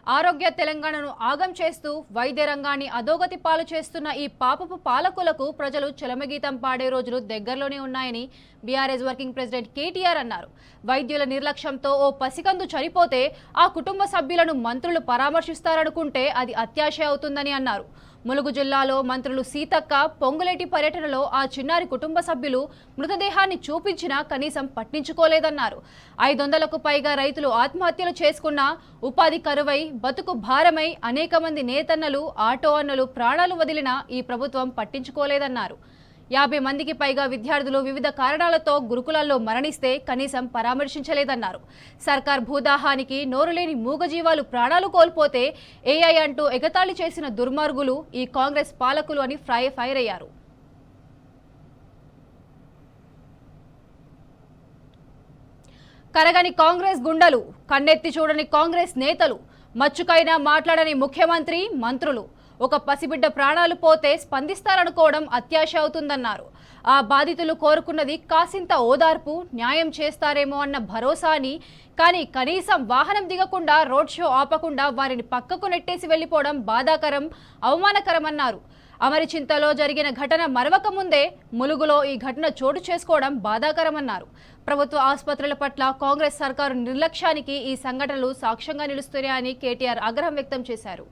ఆరోగ్య తెలంగాణను ఆగం చేస్తూ వైద్య రంగాన్ని అధోగతి పాలు చేస్తున్న ఈ పాపపు పాలకులకు ప్రజలు చలమగీతం పాడే రోజులు దగ్గరలోనే ఉన్నాయని బీఆర్ఎస్ వర్కింగ్ ప్రెసిడెంట్ కేటీఆర్ అన్నారు. వైద్యుల నిర్లక్ష్యంతో ఓ పసికందు చనిపోతే ఆ కుటుంబ సభ్యులను మంత్రులు పరామర్శిస్తారనుకుంటే అది అత్యాశ అవుతుందని అన్నారు. ములుగు జిల్లాలో మంత్రులు సీతక్క, పొంగులేటి పర్యటనలో ఆ చిన్నారి కుటుంబ సభ్యులు మృతదేహాన్ని చూపించినా కనీసం పట్టించుకోలేదన్నారు. 500కు పైగా రైతులు ఆత్మహత్యలు చేసుకున్నా ఉపాధి కరువై బతుకు భారమై అనేక మంది నేతన్నలు, ఆటో అన్నలు ప్రాణాలు వదిలినా ఈ ప్రభుత్వం పట్టించుకోలేదన్నారు. 50 మందికి పైగా విద్యార్థులు వివిధ కారణాలతో గురుకులాల్లో మరణిస్తే కనీసం పరామర్శించలేదన్నారు. సర్కార్ భూదాహానికి నోరులేని మూగజీవాలు ప్రాణాలు కోల్పోతే ఏఐ అంటూ ఎగతాళి చేసిన దుర్మార్గులు ఈ కాంగ్రెస్ పాలకులు అని ఫైర్ అయ్యారు. కరగని కాంగ్రెస్ గుండలు, కన్నెత్తి చూడని కాంగ్రెస్ నేతలు, మచ్చుకైనా మాట్లాడని ముఖ్యమంత్రి, మంత్రులు. ఒక పసిబిడ్డ ప్రాణాలు పోతే స్పందిస్తారనుకోవడం అత్యాశ అవుతుందన్నారు. ఆ బాధితులు కోరుకున్నది కాసింత ఓదార్పు, న్యాయం చేస్తారేమో అన్న భరోసాని, కానీ కనీసం వాహనం దిగకుండా, రోడ్ షో ఆపకుండా వారిని పక్కకు నెట్టేసి వెళ్లిపోవడం బాధాకరం, అవమానకరమన్నారు. అమరిచింతలో జరిగిన ఘటన మరవక ముందే ములుగులో ఈ ఘటన చోటు చేసుకోవడం బాధాకరమన్నారు. ప్రభుత్వ ఆసుపత్రుల పట్ల కాంగ్రెస్ సర్కారు నిర్లక్ష్యానికి ఈ సంఘటనలు సాక్ష్యంగా నిలుస్తున్నాయని కేటీఆర్ ఆగ్రహం వ్యక్తం చేశారు.